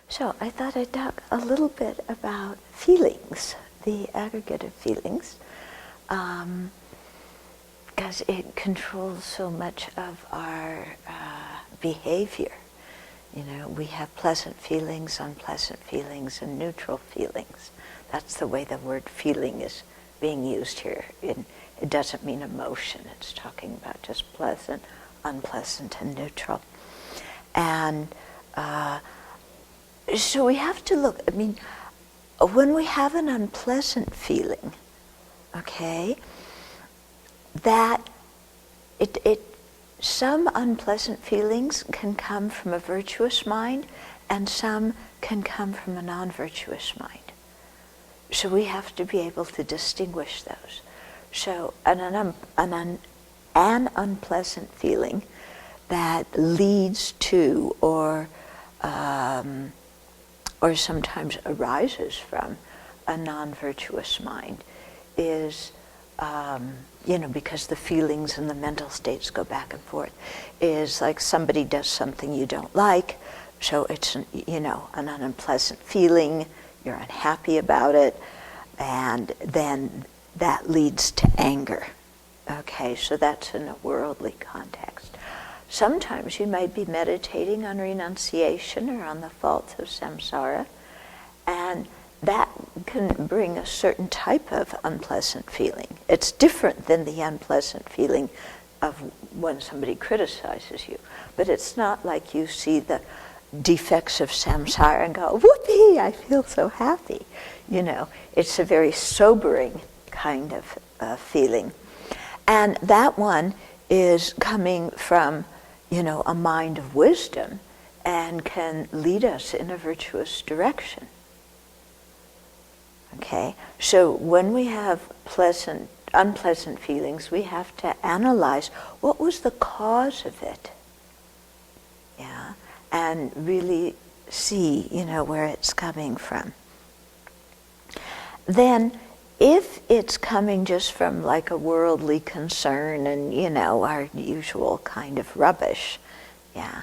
So I thought I'd talk a little bit about feelings, the aggregate of feelings, because it controls so much of our behavior. You know, we have pleasant feelings, unpleasant feelings, and neutral feelings. That's the way the word feeling is being used here. It doesn't mean emotion. It's talking about just pleasant, unpleasant, and neutral. And so we have to look, I mean, when we have an unpleasant feeling, okay, that some unpleasant feelings can come from a virtuous mind and some can come from a non-virtuous mind. So we have to be able to distinguish those. So an unpleasant feeling that leads to or sometimes arises from a non-virtuous mind is, because the feelings and the mental states go back and forth, is like somebody does something you don't like, so it's, an unpleasant feeling, you're unhappy about it, and then that leads to anger. Okay, so that's in a worldly context. Sometimes you might be meditating on renunciation or on the faults of samsara, and that can bring a certain type of unpleasant feeling. It's different than the unpleasant feeling of when somebody criticizes you, but it's not like you see the defects of samsara and go, whoopee, I feel so happy. It's a very sobering kind of feeling. And that one is coming from, a mind of wisdom and can lead us in a virtuous direction. Okay, so when we have unpleasant feelings, we have to analyze what was the cause of it. Yeah, and really see, where it's coming from. Then, if it's coming just from like a worldly concern and, our usual kind of rubbish, yeah,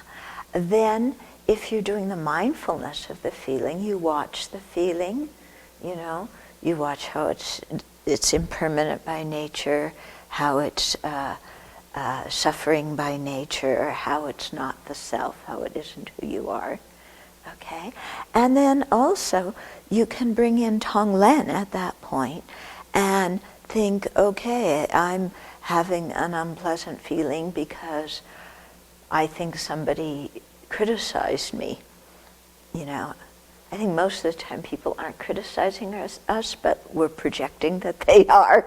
then if you're doing the mindfulness of the feeling, you watch the feeling, you watch how it's impermanent by nature, how it's suffering by nature, or how it's not the self, how it isn't who you are. Okay, and then also you can bring in Tonglen at that point and think, okay, I'm having an unpleasant feeling because I think somebody criticized me. I think most of the time people aren't criticizing us, but we're projecting that they are.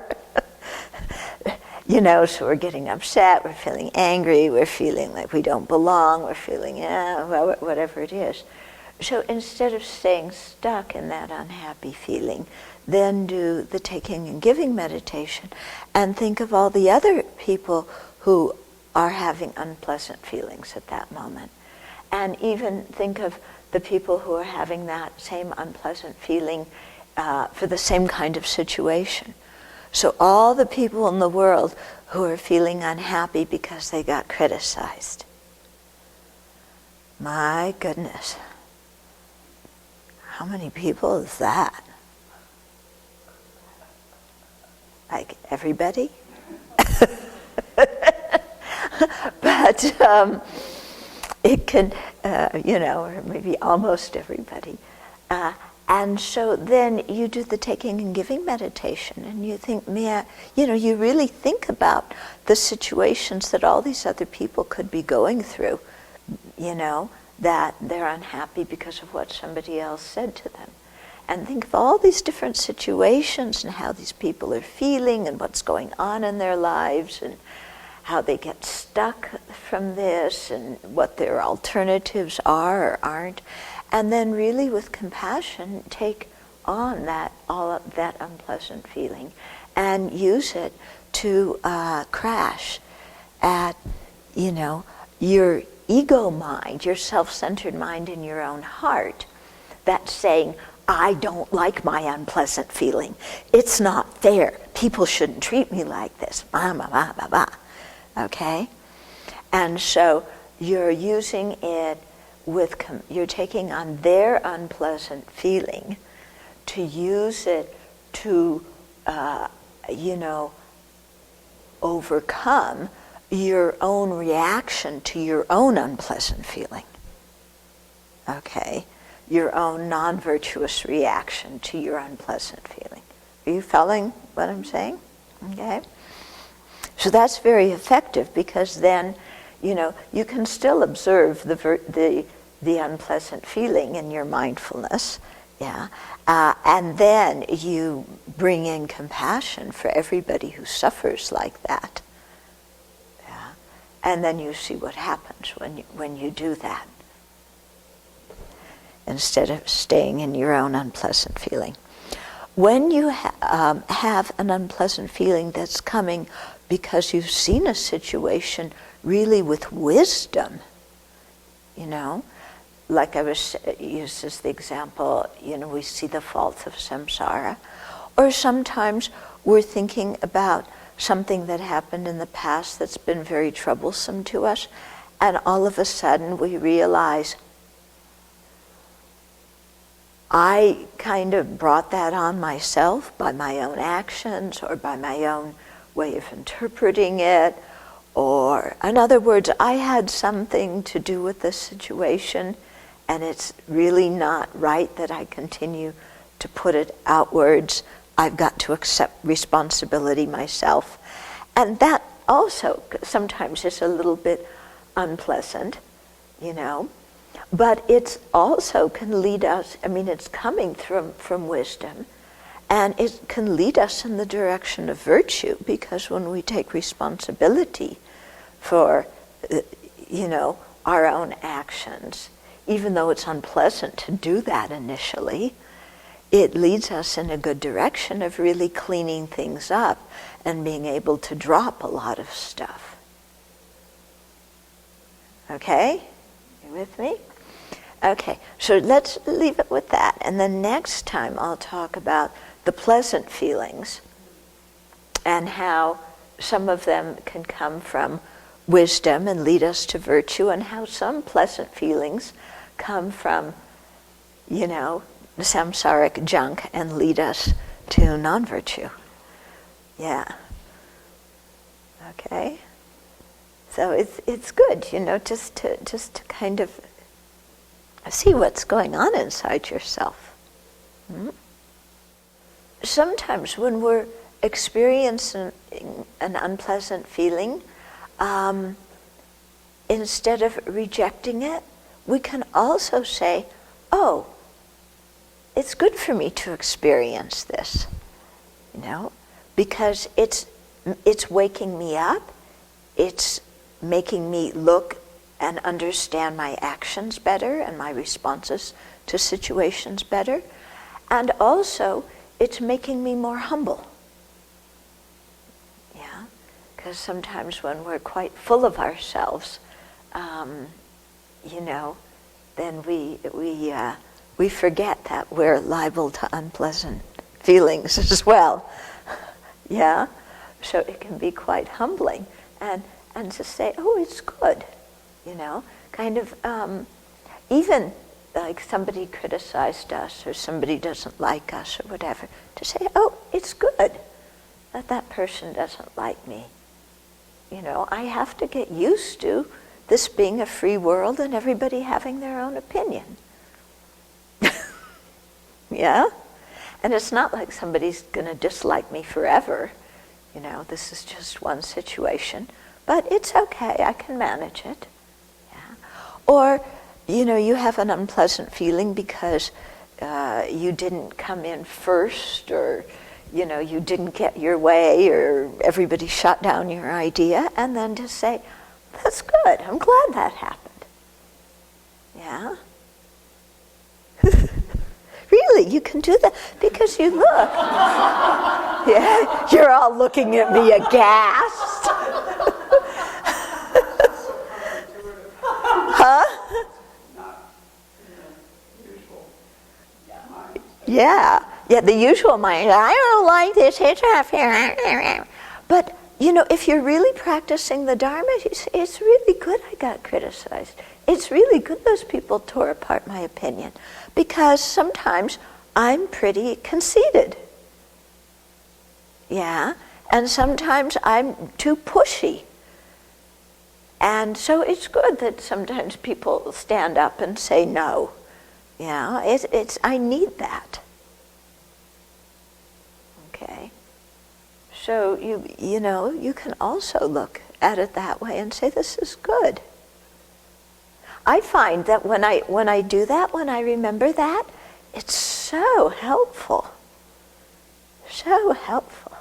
So we're getting upset, we're feeling angry, we're feeling like we don't belong, we're feeling, whatever it is. So instead of staying stuck in that unhappy feeling, then do the taking and giving meditation and think of all the other people who are having unpleasant feelings at that moment. And even think of the people who are having that same unpleasant feeling for the same kind of situation. So all the people in the world who are feeling unhappy because they got criticized. My goodness. How many people is that? Like everybody? But it can, or maybe almost everybody. And so then you do the taking and giving meditation and you think, you really think about the situations that all these other people could be going through, that they're unhappy because of what somebody else said to them. And think of all these different situations and how these people are feeling and what's going on in their lives and how they get stuck from this and what their alternatives are or aren't. And then really with compassion take on all of that unpleasant feeling and use it to crash at, your ego mind, your self-centered mind in your own heart that's saying, I don't like my unpleasant feeling. It's not fair. People shouldn't treat me like this. Blah, blah, blah, blah, blah. Okay? And so you're using it you're taking on their unpleasant feeling to use it to, overcome your own reaction to your own unpleasant feeling. Okay? Your own non-virtuous reaction to your unpleasant feeling. Are you following what I'm saying? Okay? So that's very effective, because then, you can still observe the unpleasant feeling in your mindfulness, yeah, and then you bring in compassion for everybody who suffers like that, yeah, and then you see what happens when you do that, instead of staying in your own unpleasant feeling. When you have an unpleasant feeling that's coming because you've seen a situation really with wisdom, like I was used as the example, we see the faults of samsara, or sometimes we're thinking about something that happened in the past that's been very troublesome to us, and all of a sudden we realize, I kind of brought that on myself by my own actions or by my own way of interpreting it, or in other words, I had something to do with this situation, and it's really not right that I continue to put it outwards. I've got to accept responsibility myself. And that also sometimes is a little bit unpleasant, but it's also can lead us, it's coming from wisdom, and it can lead us in the direction of virtue, because when we take responsibility for, our own actions, even though it's unpleasant to do that initially, it leads us in a good direction of really cleaning things up and being able to drop a lot of stuff. Okay? You with me? Okay, so let's leave it with that. And then next time I'll talk about the pleasant feelings and how some of them can come from wisdom and lead us to virtue, and how some pleasant feelings come from, the samsaric junk and lead us to non-virtue. Yeah. Okay? So it's good, just to kind of see what's going on inside yourself. Sometimes when we're experiencing an unpleasant feeling, instead of rejecting it, we can also say, oh, it's good for me to experience this, because it's waking me up, it's making me look and understand my actions better and my responses to situations better, and also it's making me more humble. Yeah, because sometimes when we're quite full of ourselves, then we forget that we're liable to unpleasant feelings as well. Yeah, so it can be quite humbling, and to say, oh, it's good, kind of even like somebody criticized us or somebody doesn't like us or whatever, to say, oh, it's good that that person doesn't like me. I have to get used to this being a free world and everybody having their own opinion. Yeah? And it's not like somebody's going to dislike me forever. This is just one situation. But it's okay, I can manage it. Yeah? Or, you have an unpleasant feeling because you didn't come in first, or, you didn't get your way, or everybody shut down your idea, and then to say, that's good, I'm glad that happened. Yeah? Really, you can do that because you look. Yeah, you're all looking at me aghast. Huh? Yeah, the usual mind. I don't like this. It's not fair. But if you're really practicing the Dharma, it's really good I got criticized. It's really good those people tore apart my opinion, because sometimes I'm pretty conceited. Yeah, and sometimes I'm too pushy. And so it's good that sometimes people stand up and say no. Yeah, I need that. Okay. So you can also look at it that way and say, this is good. I find that when I do that, when I remember that, it's so helpful. So helpful,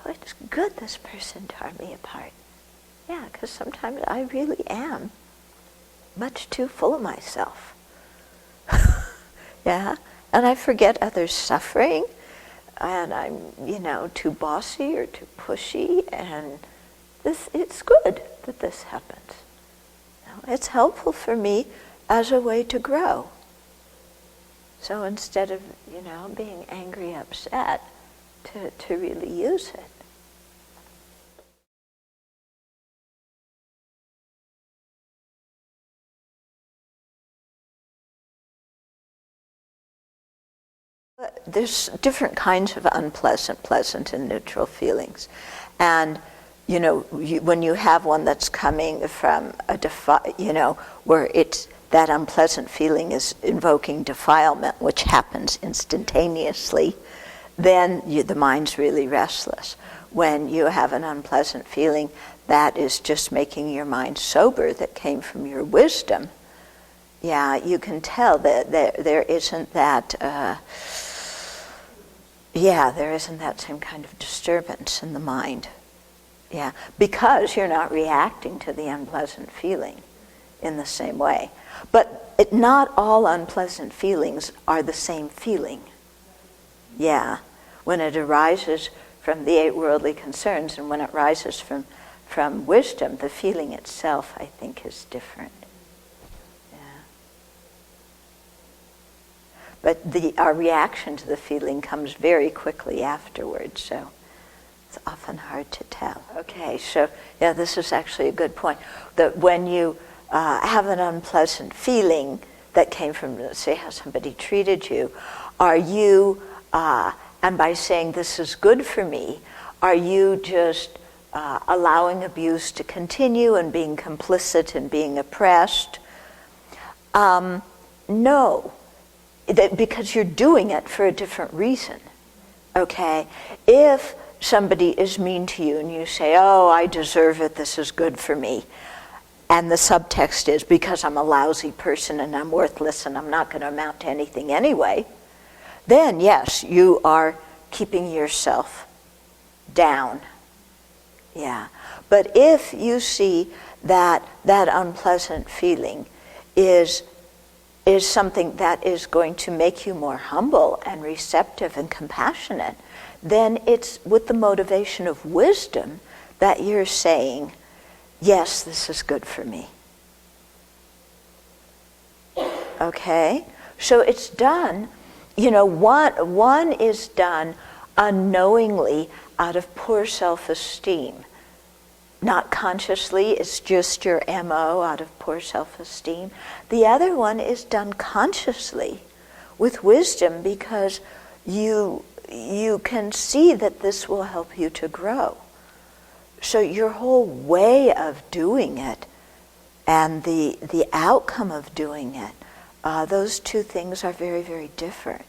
Oh, it's good this person tore me apart. Yeah, because sometimes I really am much too full of myself. Yeah, and I forget others suffering, and I'm, too bossy or too pushy, and it's good that this happens. It's helpful for me as a way to grow. So instead of, being angry, upset, to really use it. There's different kinds of unpleasant, pleasant, and neutral feelings. And, when you have one that's coming from where that unpleasant feeling is invoking defilement, which happens instantaneously, then the mind's really restless. When you have an unpleasant feeling that is just making your mind sober, that came from your wisdom, yeah, you can tell that there isn't that, there isn't that same kind of disturbance in the mind. Yeah, because you're not reacting to the unpleasant feeling in the same way. But not all unpleasant feelings are the same feeling. Yeah, when it arises from the 8 worldly concerns and when it rises from wisdom, the feeling itself, I think, is different. But our reaction to the feeling comes very quickly afterwards, so it's often hard to tell. Okay, so this is actually a good point. That when you have an unpleasant feeling that came from, let's say, how somebody treated you, are you, and by saying this is good for me, are you just allowing abuse to continue and being complicit and being oppressed? No. Because you're doing it for a different reason, okay? If somebody is mean to you and you say, oh, I deserve it, this is good for me, and the subtext is because I'm a lousy person and I'm worthless and I'm not going to amount to anything anyway, then yes, you are keeping yourself down. Yeah. But if you see that unpleasant feeling is something that is going to make you more humble and receptive and compassionate, then it's with the motivation of wisdom that you're saying, yes, this is good for me. Okay? So it's done, one is done unknowingly out of poor self-esteem. Not consciously, it's just your MO out of poor self-esteem. The other one is done consciously with wisdom because you can see that this will help you to grow. So your whole way of doing it and the outcome of doing it, those two things are very, very different.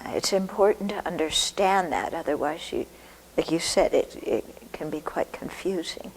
It's important to understand that, otherwise like you said, it can be quite confusing.